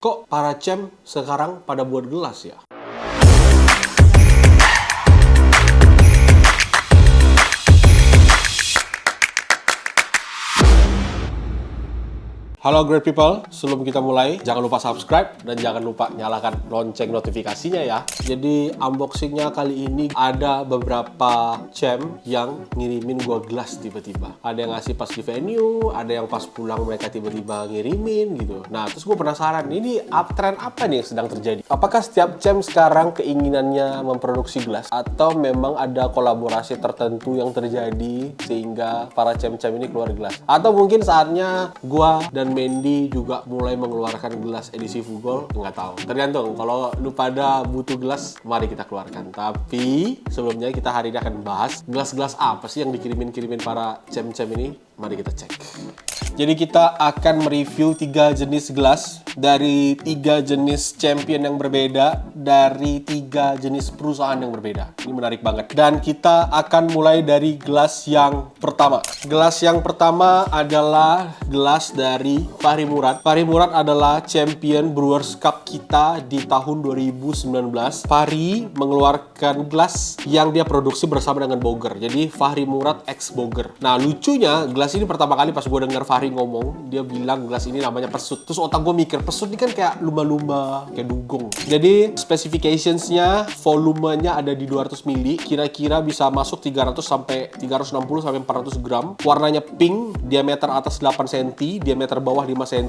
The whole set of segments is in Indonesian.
Kok para champ sekarang pada buat gelas ya? Halo great people, sebelum kita mulai jangan lupa subscribe dan jangan lupa nyalakan lonceng notifikasinya ya. Jadi unboxingnya kali ini ada beberapa champ yang ngirimin gua gelas tiba-tiba. Ada yang ngasih pas di venue, ada yang pas pulang mereka tiba-tiba ngirimin gitu. Nah terus gua penasaran, ini uptrend apa nih yang sedang terjadi? Apakah setiap champ sekarang keinginannya memproduksi gelas? Atau memang ada kolaborasi tertentu yang terjadi sehingga para champ-champ ini keluar gelas? Atau mungkin saatnya gua dan Mendy juga mulai mengeluarkan gelas edisi Fugol, nggak tahu. Tergantung, kalau lu pada butuh gelas, mari kita keluarkan. Tapi sebelumnya kita hari ini akan bahas gelas-gelas apa sih yang dikirimin para champ-champ ini. Mari kita cek. Jadi kita akan mereview 3 jenis gelas dari 3 jenis champion yang berbeda, dari 3 jenis perusahaan yang berbeda. Ini menarik banget. Dan kita akan mulai dari gelas yang pertama. Gelas yang pertama adalah gelas dari Fahri Murad. Fahri Murad adalah champion Brewers Cup kita di tahun 2019. Fahri mengeluarkan gelas yang dia produksi bersama dengan Boger. Jadi Fahri Murad X Boger. Nah lucunya gelas ini pertama kali pas gue dengar Fahri ngomong, dia bilang gelas ini namanya pesut. Terus otak gue mikir, pesut ini kan kayak lumba-lumba, kayak dugong. Jadi specificationsnya, volumenya ada di 200 ml, kira-kira bisa masuk 300 sampai 360 sampai 400 gram. Warnanya pink, diameter atas 8 cm, diameter bawah 5 cm,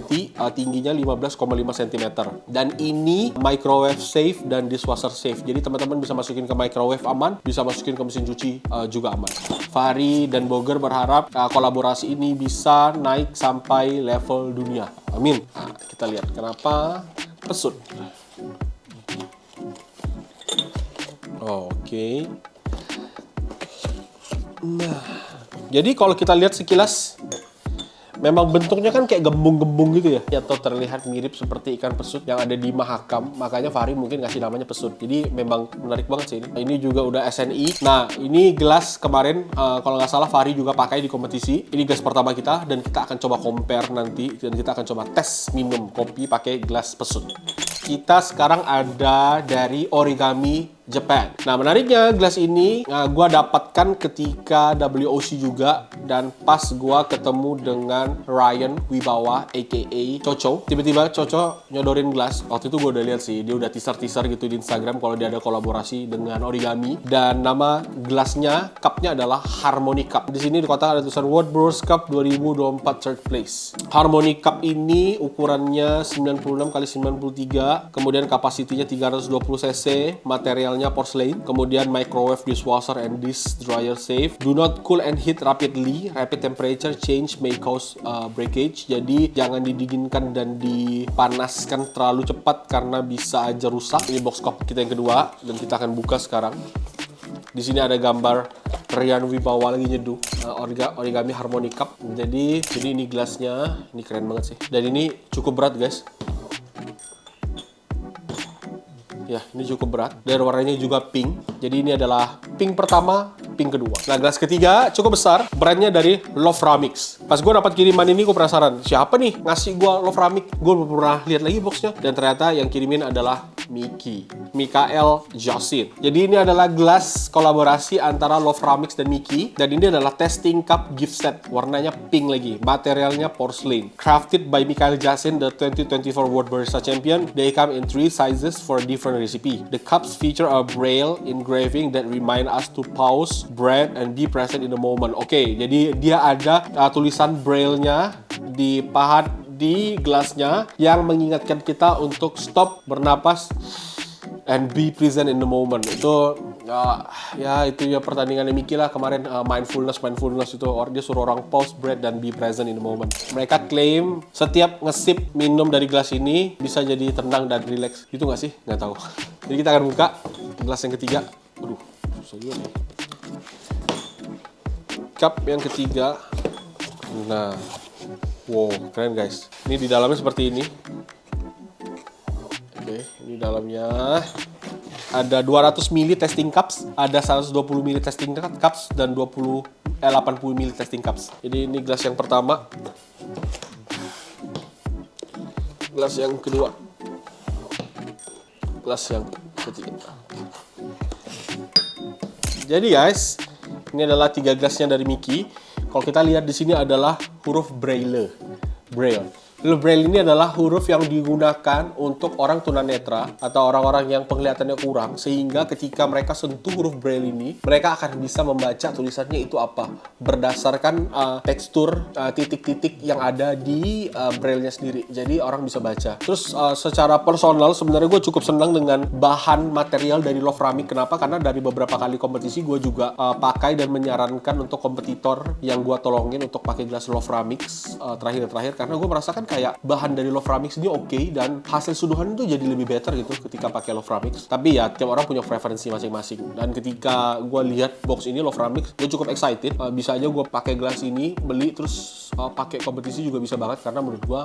tingginya 15,5 cm. Dan ini microwave safe dan dishwasher safe. Jadi teman-teman bisa masukin ke microwave aman, bisa masukin ke mesin cuci juga aman. Fahri dan Boger berharap kolaborasi ini bisa naik sampai level dunia. Amin. Nah, kita lihat kenapa pesut. Oke. Nah, jadi kalau kita lihat sekilas, memang bentuknya kan kayak gembung-gembung gitu ya, atau terlihat mirip seperti ikan pesut yang ada di Mahakam. Makanya Fahri mungkin ngasih namanya pesut. Jadi memang menarik banget sih ini. Ini juga udah SNI. Nah, ini gelas kemarin kalau nggak salah Fahri juga pakai di kompetisi. Ini gelas pertama kita dan kita akan coba compare nanti dan kita akan coba tes minum kopi pakai gelas pesut. Kita sekarang ada dari Origami Japan. Nah menariknya gelas ini gue dapatkan ketika WOC juga, dan pas gue ketemu dengan Ryan Wibawa aka Coco. Tiba-tiba Coco nyodorin gelas. Waktu itu gue udah lihat sih, dia udah teaser gitu di Instagram kalau dia ada kolaborasi dengan Origami, dan nama gelasnya, cupnya adalah Harmony Cup. Di sini di kotak ada tulisan World Brewers Cup 2024 third place. Harmony Cup ini ukurannya 96 x 93, kemudian kapasitinya 320 cc, materialnya porcelain, kemudian microwave dishwasher and dish dryer safe. Do not cool and heat rapidly. Rapid temperature change may cause breakage. Jadi jangan didinginkan dan dipanaskan terlalu cepat karena bisa aja rusak. Ini box cup kita yang kedua dan kita akan buka sekarang. Di sini ada gambar Ryan Wibawa lagi nyeduh Origami Harmony Cup. Jadi ini gelasnya, ini keren banget sih. Dan ini cukup berat guys. Ya, ini cukup berat. Dan warnanya juga pink. Jadi ini adalah pink pertama, pink kedua. Nah, gelas ketiga cukup besar. Brandnya dari Lovramix. Pas gue dapat kiriman ini, gue penasaran. Siapa nih ngasih gue Lovramix? Gue belum pernah lihat lagi boxnya. Dan ternyata yang kirimin adalah Mikael Josin. Jadi ini adalah gelas kolaborasi antara Lovramix dan Miki. Dan ini adalah testing cup gift set. Warnanya pink lagi. Materialnya porcelain. Crafted by Mikael Josin, the 2024 World Barista Champion. They come in 3 sizes for different recipe. The cups feature a braille engraving that remind us to pause, breathe, and be present in the moment. Oke, jadi dia ada tulisan braille-nya di pahat di gelasnya yang mengingatkan kita untuk stop, bernapas, and be present in the moment. Itu ya itu ya pertandingan Miki lah kemarin, mindfulness itu dia suruh orang pause, breathe, dan be present in the moment. Mereka klaim setiap ngesip minum dari gelas ini bisa jadi tenang dan relax. Itu nggak sih? Nggak tahu. Jadi kita akan buka gelas yang ketiga. Aduh, susah juga nih. Cup yang ketiga. Nah, wow, keren guys. Ini di dalamnya seperti ini. Oke, ini dalamnya ada 200 ml testing cups, ada 120 ml testing cups, dan 80 ml testing cups. Jadi ini gelas yang pertama. Gelas yang kedua. gelas yang ketiga. Jadi guys, ini adalah 3 gelasnya dari Mickey. Kalau kita lihat di sini adalah huruf Braille. Huruf Braille ini adalah huruf yang digunakan untuk orang tunanetra atau orang-orang yang penglihatannya kurang, sehingga ketika mereka sentuh huruf Braille ini, mereka akan bisa membaca tulisannya itu apa berdasarkan tekstur titik-titik yang ada di Braille-nya sendiri. Jadi orang bisa baca. Terus secara personal sebenarnya gue cukup senang dengan bahan material dari Lovramix. Kenapa? Karena dari beberapa kali kompetisi gue juga pakai dan menyarankan untuk kompetitor yang gue tolongin untuk pakai gelas Lovramix terakhir karena gue merasakan kayak bahan dari Lovramix ini oke, dan hasil suduhan itu jadi lebih better gitu ketika pakai Lovramix. Tapi ya tiap orang punya preferensi masing-masing. Dan ketika gue lihat box ini Lovramix, gue cukup excited. Bisa aja gue pakai gelas ini, beli terus pakai kompetisi juga bisa banget, karena menurut gue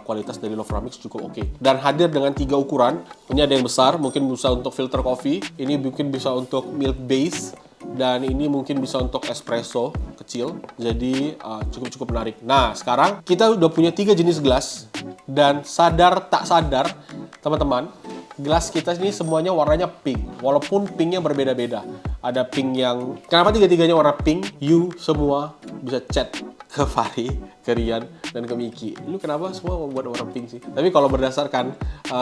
kualitas dari Lovramix cukup oke. Dan hadir dengan 3 ukuran. Ini ada yang besar, mungkin bisa untuk filter coffee. Ini mungkin bisa untuk milk base. Dan ini mungkin bisa untuk espresso kecil. Jadi cukup menarik. Nah, sekarang kita udah punya 3 jenis gelas. Dan sadar tak sadar, teman-teman, gelas kita ini semuanya warnanya pink. Walaupun pinknya berbeda-beda. Ada pink yang... Kenapa tiga-tiganya warna pink? You semua bisa chat ke Fahri, ke Rian, dan ke Mickey. Lu kenapa semua membuat warna pink sih? Tapi kalau berdasarkan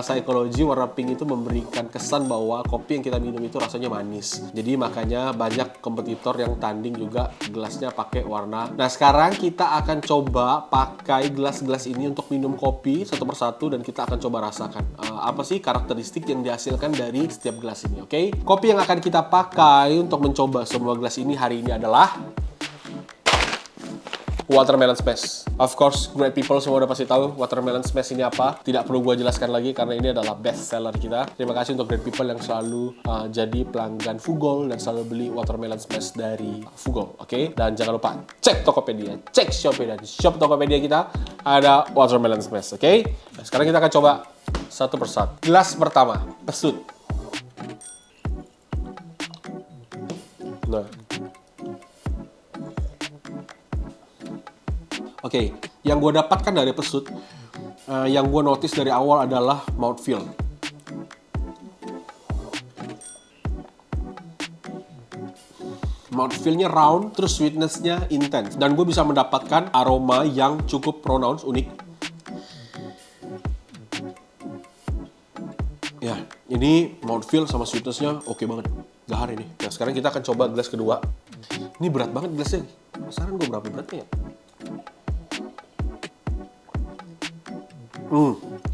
psikologi, warna pink itu memberikan kesan bahwa kopi yang kita minum itu rasanya manis. Jadi makanya banyak kompetitor yang tanding juga gelasnya pakai warna. Nah, sekarang kita akan coba pakai gelas-gelas ini untuk minum kopi satu persatu, dan kita akan coba rasakan apa sih karakteristik yang dihasilkan dari setiap gelas ini, oke? Kopi yang akan kita pakai untuk mencoba semua gelas ini hari ini adalah Watermelon Smash. Of course, great people semua udah pasti tahu Watermelon Smash ini apa. Tidak perlu gue jelaskan lagi karena ini adalah best seller kita. Terima kasih untuk great people yang selalu jadi pelanggan Fugol dan selalu beli Watermelon Smash dari Fugol, oke? Dan jangan lupa cek Tokopedia, cek Shopee, dan shop Tokopedia kita ada Watermelon Smash, oke? Nah, sekarang kita akan coba satu persatu. Gelas pertama, pesut. Nah, oke, yang gue dapatkan dari pesut, yang gue notice dari awal adalah mouthfeel. Mouthfeel-nya round, terus sweetness-nya intense. Dan gue bisa mendapatkan aroma yang cukup pronounced, unik. Ya, ini mouthfeel sama sweetness-nya oke banget. Gahar ini. Nah, sekarang kita akan coba gelas kedua. Ini berat banget gelasnya. Penasaran gue berapa beratnya ya?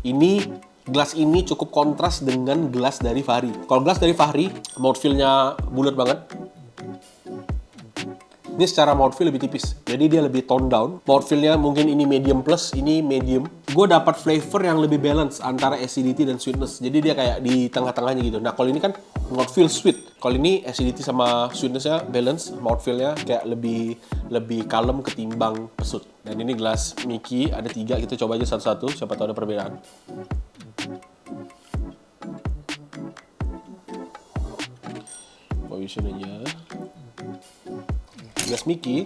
Ini gelas ini cukup kontras dengan gelas dari Fahri. Kalau gelas dari Fahri, mouthfeel-nya bulat banget. Ini secara mouthfeel lebih tipis, jadi dia lebih tone down. Mouthfeel-nya mungkin ini medium plus, ini medium. Gue dapat flavor yang lebih balance antara acidity dan sweetness. Jadi dia kayak di tengah-tengahnya gitu. Nah, kalau ini kan mouthfeel sweet. Kalau ini acidity sama sweetness-nya balance, mouthfeel-nya kayak lebih kalem ketimbang pesut. Dan ini gelas Mickey, ada 3, kita coba aja satu-satu, siapa tahu ada perbedaan. Position aja. Gelas Mickey.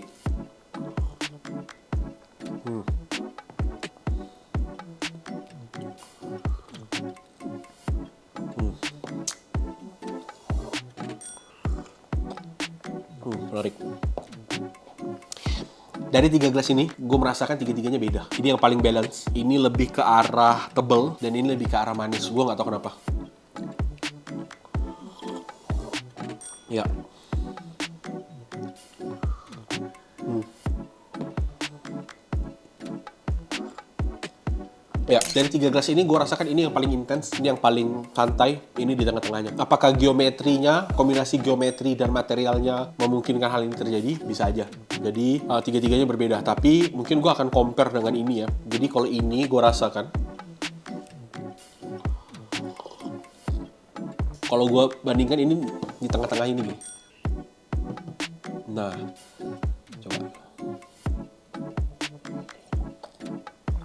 Menarik. Dari 3 gelas ini, gue merasakan tiga-tiganya beda. Ini yang paling balance, ini lebih ke arah tebel, dan ini lebih ke arah manis. Gue nggak tahu kenapa. Ya. Ya, dari 3 gelas ini gue rasakan ini yang paling intens, ini yang paling santai, ini di tengah-tengahnya. Apakah geometrinya, kombinasi geometri dan materialnya memungkinkan hal ini terjadi? Bisa aja. Jadi tiga-tiganya berbeda, tapi mungkin gue akan compare dengan ini ya. Jadi kalau ini gue rasakan, kalau gue bandingkan ini di tengah-tengah ini nih. Nah, coba.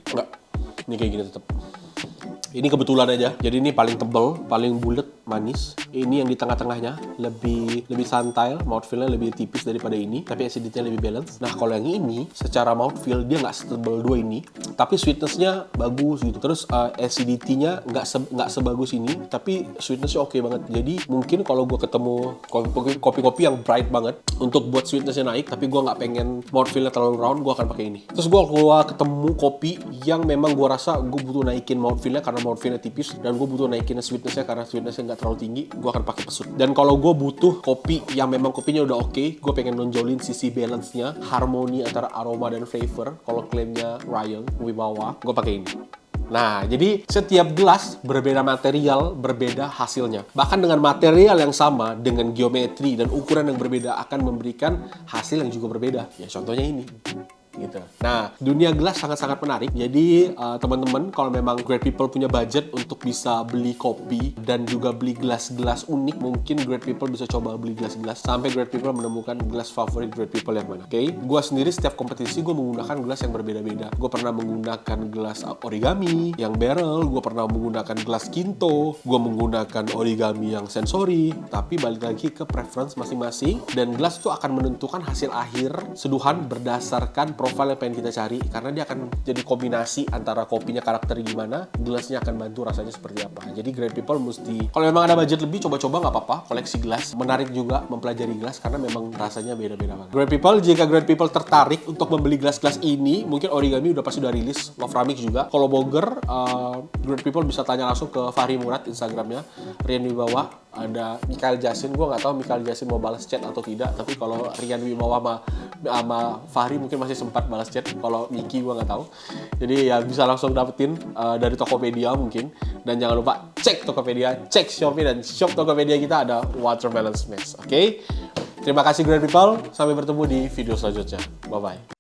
Enggak. Ini kayak gini tetap. Ini kebetulan aja. Jadi ini paling tebel, paling bulat, manis. Ini yang di tengah-tengahnya lebih santai, mouthfeel-nya lebih tipis daripada ini, tapi acidity-nya lebih balance. Nah, kalau yang ini secara mouthfeel dia nggak setebal dua ini, tapi sweetness-nya bagus gitu. Terus acidity-nya nggak sebagus ini, tapi sweetness-nya oke banget. Jadi mungkin kalau gue ketemu kopi-kopi yang bright banget untuk buat sweetness-nya naik, tapi gue nggak pengen mouthfeel-nya terlalu round, gue akan pakai ini. Terus gue ketemu kopi yang memang gue rasa gue butuh naikin mouthfeel-nya karena mouthfeel-nya tipis, dan gue butuh naikin sweetness-nya karena sweetness-nya nggak terlalu tinggi, gue akan pakai pesut. Dan kalau gue butuh kopi yang memang kopinya udah oke, gue pengen nonjolin sisi balance-nya, harmoni antara aroma dan flavor. Kalau klaimnya Ryan Wibawa, gue pakai ini. Nah, jadi setiap gelas berbeda material, berbeda hasilnya. Bahkan dengan material yang sama, dengan geometri dan ukuran yang berbeda akan memberikan hasil yang juga berbeda. Ya, contohnya ini. Gitu. Nah, dunia gelas sangat-sangat menarik. Jadi teman-teman kalau memang Great People punya budget untuk bisa beli kopi dan juga beli gelas-gelas unik, mungkin Great People bisa coba beli gelas-gelas sampai Great People menemukan gelas favorit Great People yang mana. Oke, gua sendiri setiap kompetisi gue menggunakan gelas yang berbeda-beda. Gue pernah menggunakan gelas origami yang barrel, gue pernah menggunakan gelas Kinto, gue menggunakan origami yang sensori. Tapi balik lagi ke preference masing-masing, dan gelas itu akan menentukan hasil akhir seduhan berdasarkan profil yang pengen kita cari, karena dia akan jadi kombinasi antara kopinya karakter gimana, gelasnya akan bantu rasanya seperti apa. Jadi Great People mesti, kalau memang ada budget lebih, coba-coba nggak apa-apa, koleksi gelas. Menarik juga mempelajari gelas karena memang rasanya beda-beda banget. Great People, jika Great People tertarik untuk membeli gelas-gelas ini, mungkin origami udah pasti udah rilis, Love Ramik juga. Kalau Boger, Great People bisa tanya langsung ke Fahri Murad Instagramnya, Rian Wibawa. Ada Mikael Jasin, gue nggak tahu Mikael Jasin mau balas chat atau tidak, tapi kalau Rian Wibawa sama Fahri mungkin masih sempat balas chat. Kalau Miki gue nggak tahu. Jadi ya bisa langsung dapetin dari Tokopedia mungkin. Dan jangan lupa cek Tokopedia, cek Shopee, dan shop Tokopedia kita ada Watermelon Smash. Oke? Terima kasih Great People, sampai bertemu di video selanjutnya. Bye-bye.